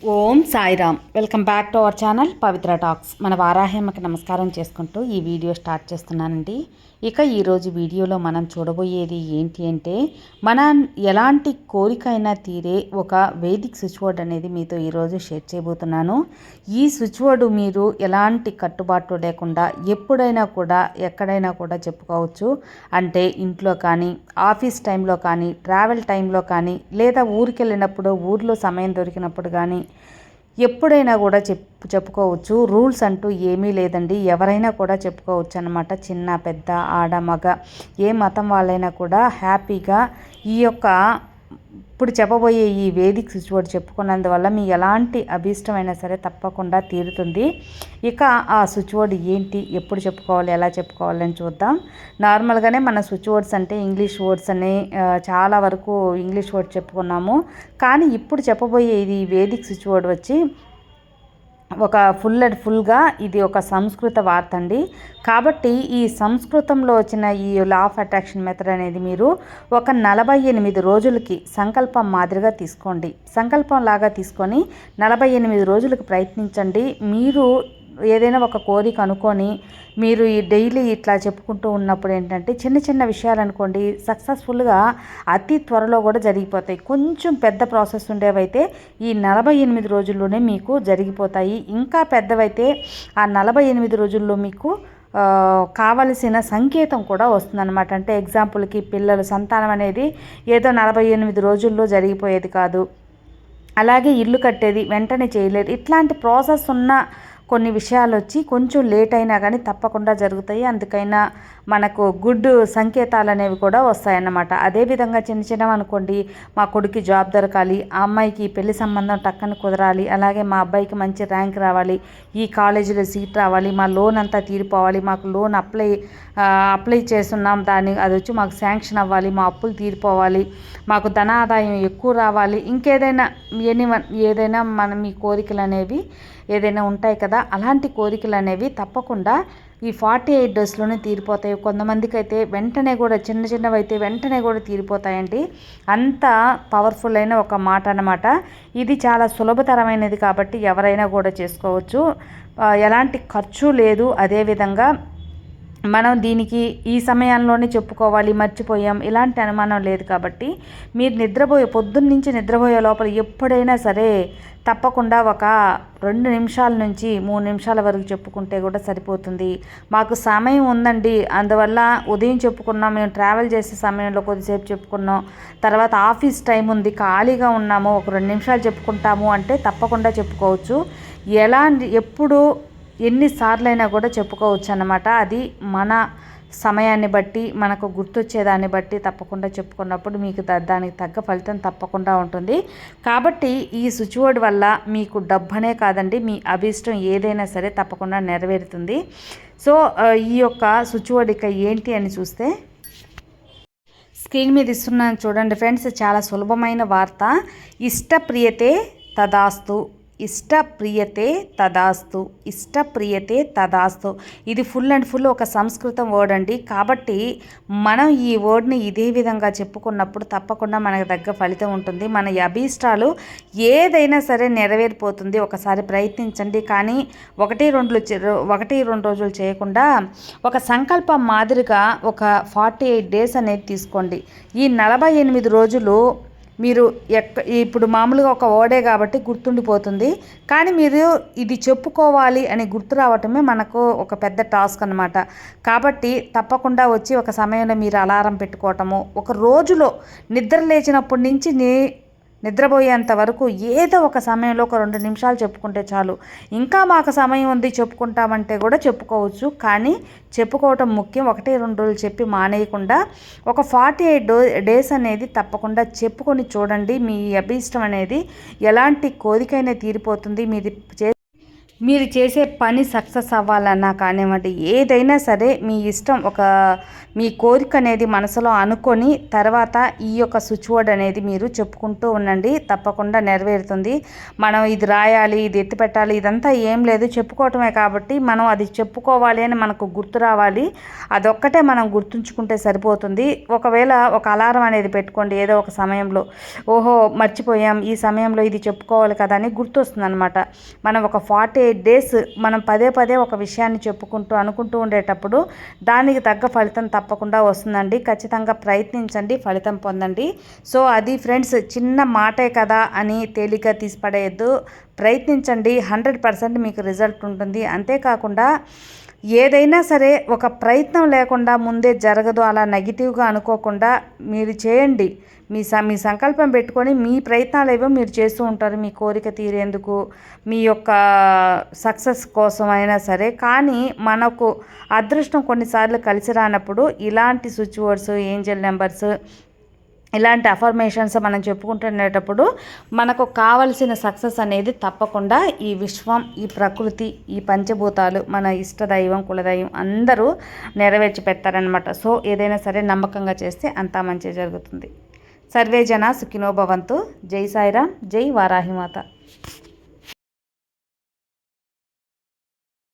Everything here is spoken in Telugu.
Om Sairam. Welcome back to our channel Pavitra talks. మన వారాహ్యమ్మకి నమస్కారం చేసుకుంటూ ఈ వీడియో స్టార్ట్ చేస్తున్నానండి. ఇక ఈరోజు వీడియోలో మనం చూడబోయేది ఏంటి అంటే, మన ఎలాంటి కోరికైనా తీరే ఒక వేదిక్ స్విచ్ బోర్డ్ అనేది మీతో ఈరోజు షేర్ చేయబోతున్నాను. ఈ స్విచ్ బోర్డు మీరు ఎలాంటి కట్టుబాట్లు లేకుండా ఎప్పుడైనా కూడా ఎక్కడైనా కూడా చెప్పుకోవచ్చు. అంటే ఇంట్లో కానీ, ఆఫీస్ టైంలో కానీ, ట్రావెల్ టైంలో కానీ, లేదా ఊరికి వెళ్ళినప్పుడు ఊర్లో సమయం దొరికినప్పుడు కానీ ఎప్పుడైనా కూడా చెప్పుకోవచ్చు. రూల్స్ అంటూ ఏమీ లేదండి. ఎవరైనా కూడా చెప్పుకోవచ్చు అన్నమాట. చిన్న పెద్ద ఆడ మగ ఏ మతం వాళ్ళైనా కూడా హ్యాపీగా ఈ యొక్క ఇప్పుడు చెప్పబోయే ఈ వేదిక్ స్విచ్ బోర్డ్ చెప్పుకున్నందువల్ల మీ ఎలాంటి అభీష్టమైనా సరే తప్పకుండా తీరుతుంది. ఇక ఆ స్విచ్ బోర్డ్ ఏంటి, ఎప్పుడు చెప్పుకోవాలి, ఎలా చెప్పుకోవాలని చూద్దాం. నార్మల్గానే మన స్విచ్ బోర్డ్స్ అంటే ఇంగ్లీష్ వర్డ్స్ అని చాలా వరకు ఇంగ్లీష్ వర్డ్స్ చెప్పుకున్నాము. కానీ ఇప్పుడు చెప్పబోయే ఇది వేదిక్ స్విచ్ బోర్డ్ వచ్చి ఒక ఫుల్గా ఇది ఒక సంస్కృత వార్త అండి. కాబట్టి ఈ సంస్కృతంలో వచ్చిన ఈ లా ఆఫ్ అట్రాక్షన్ మెథడ్ అనేది మీరు ఒక 48 రోజులకి సంకల్పం మాదిరిగా తీసుకోండి. సంకల్పం లాగా తీసుకొని 48 రోజులకు ప్రయత్నించండి. మీరు ఏదైనా ఒక కోరిక అనుకొని మీరు ఈ డైలీ ఇట్లా చెప్పుకుంటూ ఉన్నప్పుడు ఏంటంటే చిన్న చిన్న విషయాలు అనుకోండి సక్సెస్ఫుల్గా అతి త్వరలో కూడా జరిగిపోతాయి. కొంచెం పెద్ద ప్రాసెస్ ఉండేవైతే ఈ 48 రోజుల్లోనే మీకు జరిగిపోతాయి. ఇంకా పెద్దవైతే ఆ 48 రోజుల్లో మీకు కావలసిన సంకేతం కూడా వస్తుందన్నమాట. అంటే ఎగ్జాంపుల్కి పిల్లలు సంతానం అనేది ఏదో 48 రోజుల్లో జరిగిపోయేది కాదు. అలాగే ఇల్లు కట్టేది వెంటనే చేయలేదు. ఇట్లాంటి ప్రాసెస్ ఉన్న కొన్ని విషయాలు వచ్చి కొంచెం లేట్ అయినా కానీ తప్పకుండా జరుగుతాయి. అందుకైనా మనకు గుడ్ సంకేతాలు అనేవి కూడా వస్తాయన్నమాట. అదేవిధంగా చిన్న చిన్నవి అనుకోండి, మా కొడుకు జాబ్ దొరకాలి, ఆ అమ్మాయికి పెళ్లి సంబంధం టక్కన కుదరాలి, అలాగే మా అబ్బాయికి మంచి ర్యాంక్ రావాలి, ఈ కాలేజీలో సీట్ రావాలి, మా లోన్ అంతా తీరిపోవాలి, మాకు లోన్ అప్లై చేస్తున్నాం, అది వచ్చి మాకు శాంక్షన్ అవ్వాలి, మా అప్పులు తీరిపోవాలి, మాకు ధన ఆదాయం ఎక్కువ రావాలి, ఇంకేదైనా ఏదైనా మీ కోరికలు అనేవి ఏదైనా ఉంటాయి కదా, అలాంటి కోరికలు అనేవి తప్పకుండా ఈ 48 డేస్లోనే తీరిపోతాయి. కొంతమందికి అయితే వెంటనే కూడా చిన్నవి అయితే వెంటనే కూడా తీరిపోతాయండి. అంత పవర్ఫుల్ అయిన ఒక మాట అన్నమాట. ఇది చాలా సులభతరమైనది కాబట్టి ఎవరైనా కూడా చేసుకోవచ్చు. ఎలాంటి ఖర్చు లేదు. అదేవిధంగా మనం దీనికి ఈ సమయంలోనే చెప్పుకోవాలి, మర్చిపోయాం ఇలాంటి అనుమానం లేదు. కాబట్టి మీరు పొద్దున్న నుంచి నిద్రపోయే లోపల ఎప్పుడైనా సరే తప్పకుండా ఒక 2 నిమిషాల నుంచి 3 నిమిషాల వరకు చెప్పుకుంటే కూడా సరిపోతుంది. మాకు సమయం ఉందండి, అందువల్ల ఉదయం చెప్పుకున్నాం, మేము ట్రావెల్ చేసే సమయంలో కొద్దిసేపు చెప్పుకున్నాం, తర్వాత ఆఫీస్ టైం ఉంది ఖాళీగా ఉన్నాము, ఒక 2 నిమిషాలు చెప్పుకుంటాము అంటే తప్పకుండా చెప్పుకోవచ్చు. ఎప్పుడు ఎన్నిసార్లైనా కూడా చెప్పుకోవచ్చు అన్నమాట. అది మన సమయాన్ని బట్టి మనకు గుర్తొచ్చేదాన్ని బట్టి తప్పకుండా చెప్పుకున్నప్పుడు మీకు దానికి తగ్గ ఫలితం తప్పకుండా ఉంటుంది. కాబట్టి ఈ స్విచ్ బోర్డ్ వల్ల మీకు డబ్బనే కాదండి, మీ అభీష్టం ఏదైనా సరే తప్పకుండా నెరవేరుతుంది. సో ఈ యొక్క స్విచ్ బోర్డ్ ఇక ఏంటి అని చూస్తే స్క్రీన్ మీద ఇస్తున్నాను చూడండి ఫ్రెండ్స్. చాలా సులభమైన వార్త. ఇష్టప్రియతే తదాస్తు, ఇష్టప్రియతే తదాస్తు, ఇష్టప్రియతే తదాస్తు. ఇది ఫుల్ ఒక సంస్కృతం వర్డ్ అండి. కాబట్టి మనం ఈ వర్డ్ని ఇదే విధంగా చెప్పుకున్నప్పుడు తప్పకుండా మనకు తగ్గ ఫలితం ఉంటుంది. మన అభీష్టాలు ఏదైనా సరే నెరవేరిపోతుంది. ఒకసారి ప్రయత్నించండి. కానీ 1-2 రోజులు చేయకుండా ఒక సంకల్పం మాదిరిగా ఒక 48 డేస్ అనేది తీసుకోండి. ఈ 48 రోజులు మీరు ఇప్పుడు మామూలుగా ఒక వర్డే కాబట్టి గుర్తుండిపోతుంది. కానీ మీరు ఇది చెప్పుకోవాలి అని గుర్తు రావటమే మనకు ఒక పెద్ద టాస్క్ అన్నమాట. కాబట్టి తప్పకుండా వచ్చి ఒక సమయంలో మీరు అలారం పెట్టుకోవటము, ఒక రోజులో నిద్ర లేచినప్పటి నుంచి నిద్రపోయేంత వరకు ఏదో ఒక సమయంలో ఒక 2 నిమిషాలు చెప్పుకుంటే చాలు. ఇంకా మాకు సమయం ఉంది చెప్పుకుంటామంటే కూడా చెప్పుకోవచ్చు. కానీ చెప్పుకోవటం ముఖ్యం. 1-2 రోజులు చెప్పి మానేయకుండా ఒక 48 డేస్ అనేది తప్పకుండా చెప్పుకొని చూడండి. మీ అభీష్టం అనేది ఎలాంటి కోరికైనా తీరిపోతుంది. మీరు చేసే పని సక్సెస్ అవ్వాలన్నా కానివ్వండి, ఏదైనా సరే మీ ఇష్టం, మీ కోరిక అనేది మనసులో అనుకొని తర్వాత ఈ యొక్క స్విచ్ వర్డ్ అనేది మీరు చెప్పుకుంటూ ఉండండి. తప్పకుండా నెరవేరుతుంది. మనం ఇది రాయాలి, ఇది ఎత్తి పెట్టాలి, ఇదంతా ఏం లేదు, చెప్పుకోవటమే. కాబట్టి మనం అది చెప్పుకోవాలి అని మనకు గుర్తు రావాలి. అదొక్కటే మనం గుర్తుంచుకుంటే సరిపోతుంది. ఒకవేళ ఒక అలారం అనేది పెట్టుకోండి ఏదో ఒక సమయంలో. ఓహో మర్చిపోయాం, ఈ సమయంలో ఇది చెప్పుకోవాలి కదా అని గుర్తొస్తుంది అనమాట. మనం ఒక 48 days మనం పదే పదే ఒక విషయాన్ని చెప్పుకుంటూ అనుకుంటూ ఉండేటప్పుడు దానికి తగ్గ ఫలితం తప్పకుండా వస్తుందండి. ఖచ్చితంగా ప్రయత్నించండి, ఫలితం పొందండి. సో అది ఫ్రెండ్స్, చిన్న మాటే కదా అని తేలిగ్గా తీసిపడేయద్దు. ప్రయత్నించండి, 100% మీకు రిజల్ట్ ఉంటుంది. అంతేకాకుండా ఏదైనా సరే ఒక ప్రయత్నం లేకుండా ముందే జరగదు అలా నెగిటివ్గా అనుకోకుండా మీరు చేయండి. మీ సంకల్పం పెట్టుకొని మీ ప్రయత్నాలు ఏవో మీరు చేస్తూ ఉంటారు, మీ కోరిక తీరేందుకు, మీ యొక్క సక్సెస్ కోసం అయినా సరే. కానీ మనకు అదృష్టం కొన్నిసార్లు కలిసి రానప్పుడు ఇలాంటి స్విచ్ వర్డ్స్, ఏంజల్ నెంబర్స్, ఇలాంటి అఫర్మేషన్స్ మనం చెప్పుకుంటునేటప్పుడు మనకు కావలసిన సక్సెస్ అనేది తప్పకుండా ఈ విశ్వం, ఈ ప్రకృతి, ఈ పంచభూతాలు, మన ఇష్టదైవం, కులదైవం అందరూ నెరవేర్చి పెడతారనమాట. సో ఏదైనా సరే నమ్మకంగా చేస్తే అంతా మంచి జరుగుతుంది. సర్వే జన సుఖినో భవంతు. జై సాయిరామ్, జై వారాహిమాత.